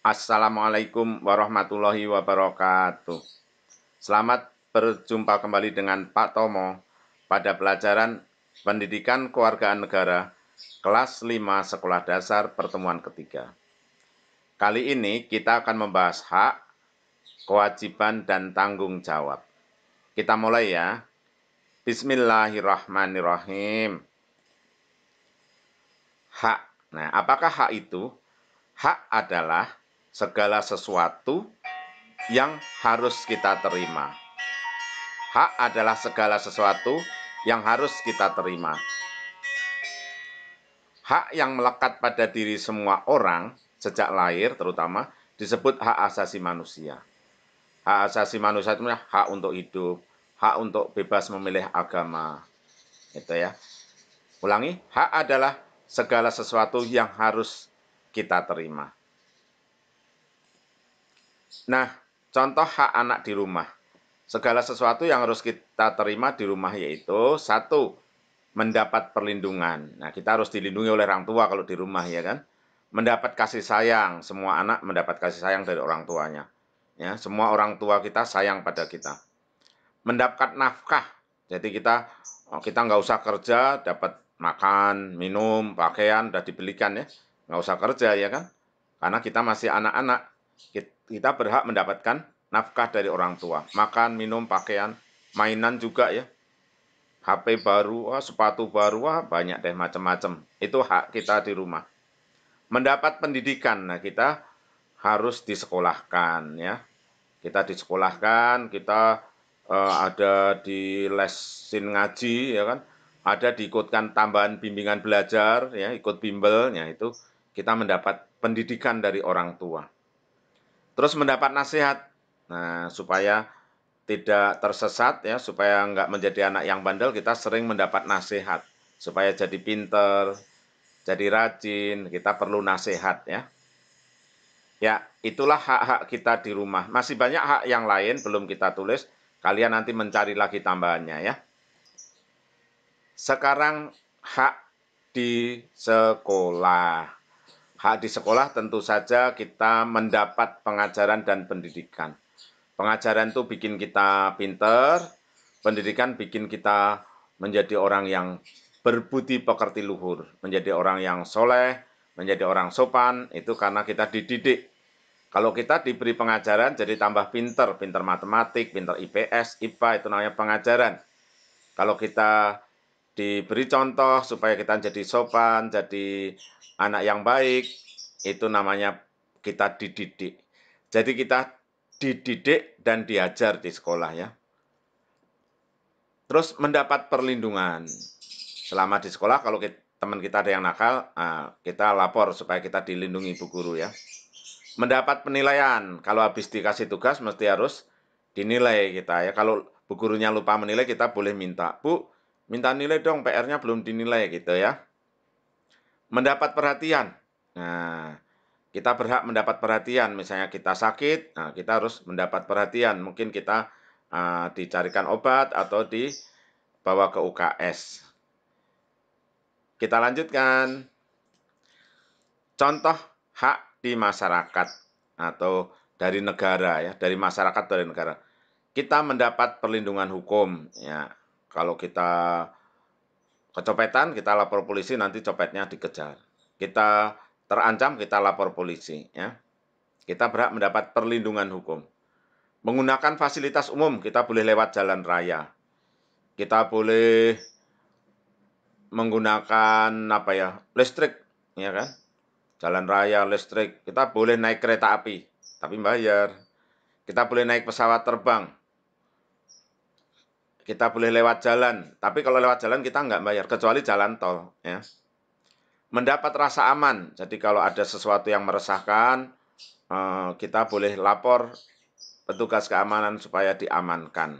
Assalamualaikum warahmatullahi wabarakatuh. Selamat berjumpa kembali dengan Pak Tomo pada pelajaran Pendidikan Kewargaan Negara kelas 5 Sekolah Dasar pertemuan ketiga. Kali ini kita akan membahas hak, kewajiban, dan tanggung jawab. Kita mulai ya. Bismillahirrahmanirrahim. Hak. Nah, apakah hak itu? Hak adalah segala sesuatu yang harus kita terima. Hak adalah segala sesuatu yang harus kita terima. Hak yang melekat pada diri semua orang sejak lahir terutama disebut hak asasi manusia. Hak asasi manusia itu hak untuk hidup, hak untuk bebas memilih agama. Itu ya. Ulangi, hak adalah segala sesuatu yang harus kita terima. Nah, contoh hak anak di rumah. Segala sesuatu yang harus kita terima di rumah yaitu satu, mendapat perlindungan. Nah, kita harus dilindungi oleh orang tua kalau di rumah ya kan. Mendapat kasih sayang, semua anak mendapat kasih sayang dari orang tuanya. Ya, semua orang tua kita sayang pada kita. Mendapat nafkah. Jadi kita nggak usah kerja, dapat makan, minum, pakaian, udah dibelikan ya. Nggak usah kerja ya kan. Karena kita masih anak-anak. Kita berhak mendapatkan nafkah dari orang tua. Makan, minum, pakaian, mainan juga ya. HP baru, sepatu baru, banyak deh macam-macam. Itu hak kita di rumah. Mendapat pendidikan, nah kita harus disekolahkan ya. Kita disekolahkan, kita ada di lesin ngaji ya kan. Ada diikutkan tambahan bimbingan belajar ya, ikut bimbelnya itu kita mendapat pendidikan dari orang tua. Terus mendapat nasihat. Nah, supaya tidak tersesat ya, supaya nggak menjadi anak yang bandel, kita sering mendapat nasihat. Supaya jadi pinter, jadi rajin, kita perlu nasihat ya. Ya, itulah hak-hak kita di rumah. Masih banyak hak yang lain belum kita tulis. Kalian nanti mencari lagi tambahannya ya. Sekarang hak di sekolah. Hak di sekolah tentu saja kita mendapat pengajaran dan pendidikan. Pengajaran itu bikin kita pinter, pendidikan bikin kita menjadi orang yang berbudi pekerti luhur, menjadi orang yang soleh, menjadi orang sopan, itu karena kita dididik. Kalau kita diberi pengajaran jadi tambah pinter, pinter matematik, pinter IPS, IPA, itu namanya pengajaran. Kalau kita diberi contoh supaya kita jadi sopan, jadi anak yang baik, itu namanya kita dididik. Jadi kita dididik dan diajar di sekolah ya. Terus mendapat perlindungan. Selama di sekolah kalau teman kita ada yang nakal, kita lapor supaya kita dilindungi ibu guru ya. Mendapat penilaian. Kalau habis dikasih tugas mesti harus dinilai kita ya. Kalau bu gurunya lupa menilai kita boleh minta, "Bu, minta nilai dong, PR-nya belum dinilai," gitu ya. Mendapat perhatian. Nah, kita berhak mendapat perhatian, misalnya kita sakit, nah kita harus mendapat perhatian. Mungkin kita dicarikan obat atau dibawa ke UKS. Kita lanjutkan. Contoh hak di masyarakat atau dari negara ya, dari masyarakat dari negara. Kita mendapat perlindungan hukum ya. Kalau kita kecopetan, kita lapor polisi, nanti copetnya dikejar. Kita terancam, kita lapor polisi ya. Kita berhak mendapat perlindungan hukum. Menggunakan fasilitas umum, kita boleh lewat jalan raya. Kita boleh menggunakan apa ya, listrik, ya kan? Jalan raya, listrik. Kita boleh naik kereta api, tapi bayar. Kita boleh naik pesawat terbang. Kita boleh lewat jalan, tapi kalau lewat jalan kita nggak bayar, kecuali jalan tol. Ya. Mendapat rasa aman, jadi kalau ada sesuatu yang meresahkan, kita boleh lapor petugas keamanan supaya diamankan.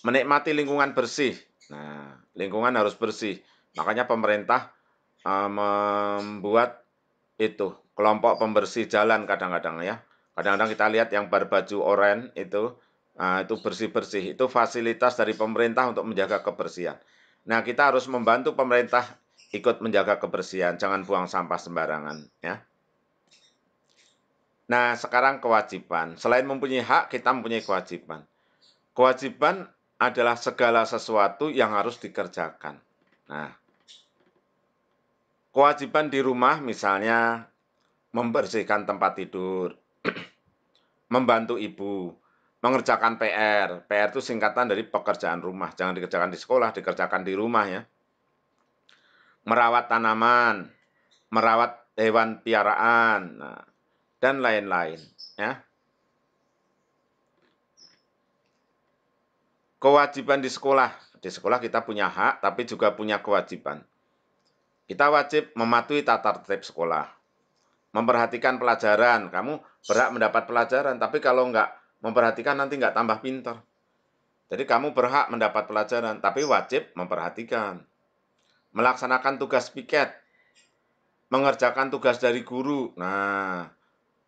Menikmati lingkungan bersih. Nah, lingkungan harus bersih. Makanya pemerintah membuat itu kelompok pembersih jalan kadang-kadang ya. Kadang-kadang kita lihat yang berbaju oranye itu bersih-bersih. Itu fasilitas dari pemerintah untuk menjaga kebersihan. Nah, kita harus membantu pemerintah ikut menjaga kebersihan. Jangan buang sampah sembarangan ya. Nah, sekarang kewajiban. Selain mempunyai hak, kita mempunyai kewajiban. Kewajiban adalah segala sesuatu yang harus dikerjakan. Nah, kewajiban di rumah misalnya membersihkan tempat tidur, membantu ibu, mengerjakan PR. PR itu singkatan dari pekerjaan rumah. Jangan dikerjakan di sekolah, dikerjakan di rumah ya. Merawat tanaman, merawat hewan piaraan, nah, dan lain-lain ya. Kewajiban di sekolah. Di sekolah kita punya hak, tapi juga punya kewajiban. Kita wajib mematuhi tata tertib sekolah. Memperhatikan pelajaran. Kamu berhak mendapat pelajaran, tapi kalau nggak memperhatikan nanti nggak tambah pintar. Jadi kamu berhak mendapat pelajaran, tapi wajib memperhatikan. Melaksanakan tugas piket. Mengerjakan tugas dari guru. Nah,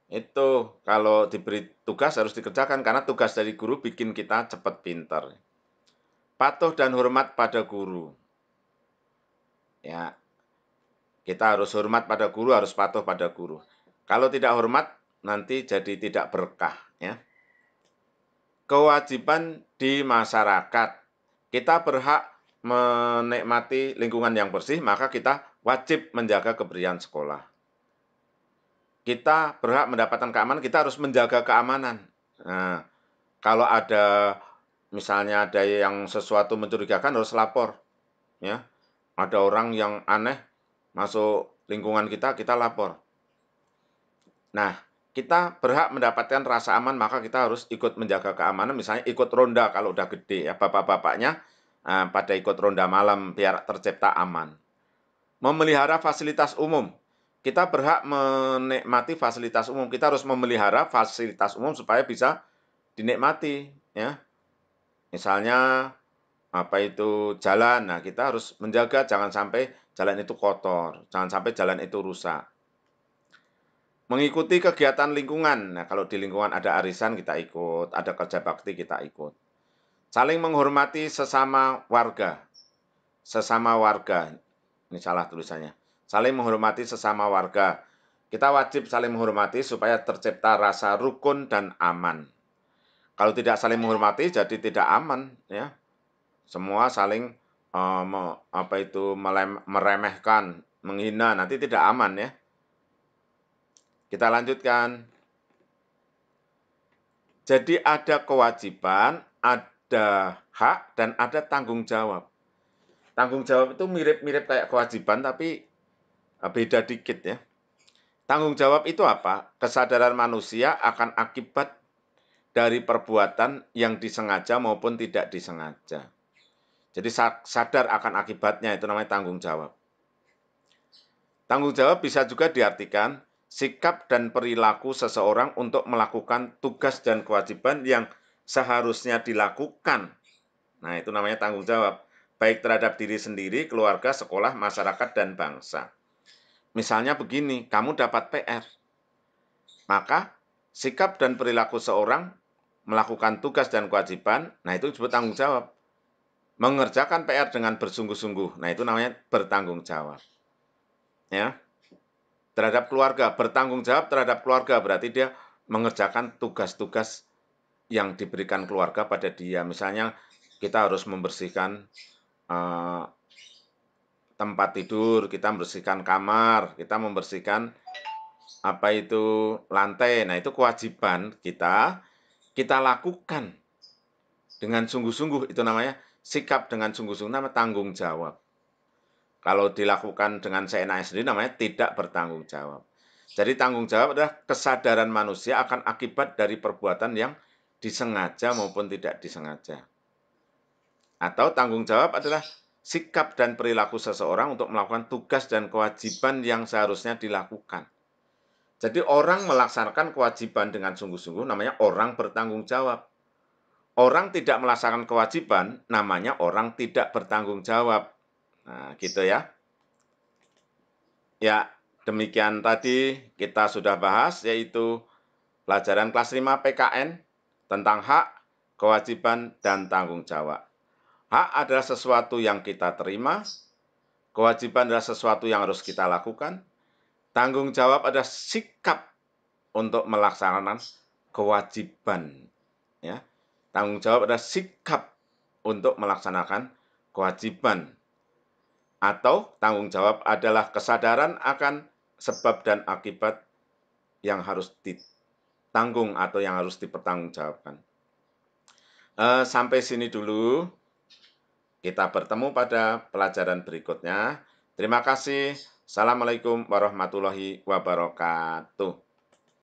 itu kalau diberi tugas harus dikerjakan, karena tugas dari guru bikin kita cepat pintar. Patuh dan hormat pada guru. Ya, kita harus hormat pada guru, harus patuh pada guru. Kalau tidak hormat, nanti jadi tidak berkah. Ya. Kewajiban di masyarakat. Kita berhak menikmati lingkungan yang bersih, maka kita wajib menjaga kebersihan sekolah. Kita berhak mendapatkan keamanan, kita harus menjaga keamanan. Nah, kalau ada misalnya ada yang sesuatu mencurigakan harus lapor. Ya, ada orang yang aneh masuk lingkungan kita, kita lapor. Nah, kita berhak mendapatkan rasa aman, maka kita harus ikut menjaga keamanan, misalnya ikut ronda kalau udah gede ya, bapak-bapaknya pada ikut ronda malam biar tercipta aman. Memelihara fasilitas umum. Kita berhak menikmati fasilitas umum, kita harus memelihara fasilitas umum supaya bisa dinikmati ya. Misalnya apa itu jalan, nah kita harus menjaga jangan sampai jalan itu kotor, jangan sampai jalan itu rusak. Mengikuti kegiatan lingkungan. Nah, kalau di lingkungan ada arisan kita ikut, ada kerja bakti kita ikut. Saling menghormati sesama warga. Sesama warga. Ini salah tulisannya. Saling menghormati sesama warga. Kita wajib saling menghormati supaya tercipta rasa rukun dan aman. Kalau tidak saling menghormati jadi tidak aman ya. Semua saling meremehkan, menghina, nanti tidak aman ya. Kita lanjutkan. Jadi ada kewajiban, ada hak, dan ada tanggung jawab. Tanggung jawab itu mirip-mirip kayak kewajiban, tapi beda dikit ya. Tanggung jawab itu apa? Kesadaran manusia akan akibat dari perbuatan yang disengaja maupun tidak disengaja. Jadi sadar akan akibatnya, itu namanya tanggung jawab. Tanggung jawab bisa juga diartikan sikap dan perilaku seseorang untuk melakukan tugas dan kewajiban yang seharusnya dilakukan. Nah, itu namanya tanggung jawab, baik terhadap diri sendiri, keluarga, sekolah, masyarakat, dan bangsa. Misalnya begini, kamu dapat PR, maka sikap dan perilaku seorang melakukan tugas dan kewajiban, nah itu disebut tanggung jawab. Mengerjakan PR dengan bersungguh-sungguh, nah itu namanya bertanggung jawab. Ya. Terhadap keluarga, bertanggung jawab terhadap keluarga, berarti dia mengerjakan tugas-tugas yang diberikan keluarga pada dia. Misalnya kita harus membersihkan tempat tidur, kita membersihkan kamar, kita membersihkan apa itu lantai. Nah, itu kewajiban kita lakukan dengan sungguh-sungguh, itu namanya sikap dengan sungguh-sungguh, namanya tanggung jawab. Kalau dilakukan dengan seenaknya sendiri namanya tidak bertanggung jawab. Jadi tanggung jawab adalah kesadaran manusia akan akibat dari perbuatan yang disengaja maupun tidak disengaja. Atau tanggung jawab adalah sikap dan perilaku seseorang untuk melakukan tugas dan kewajiban yang seharusnya dilakukan. Jadi orang melaksanakan kewajiban dengan sungguh-sungguh namanya orang bertanggung jawab. Orang tidak melaksanakan kewajiban namanya orang tidak bertanggung jawab. Nah, gitu ya. Ya, demikian tadi kita sudah bahas, yaitu pelajaran kelas 5 PKN tentang hak, kewajiban, dan tanggung jawab. Hak adalah sesuatu yang kita terima, kewajiban adalah sesuatu yang harus kita lakukan, tanggung jawab adalah sikap untuk melaksanakan kewajiban, ya. Tanggung jawab adalah sikap untuk melaksanakan kewajiban, atau tanggung jawab adalah kesadaran akan sebab dan akibat yang harus ditanggung atau yang harus dipertanggungjawabkan. Sampai sini dulu, kita bertemu pada pelajaran berikutnya. Terima kasih. Assalamualaikum warahmatullahi wabarakatuh.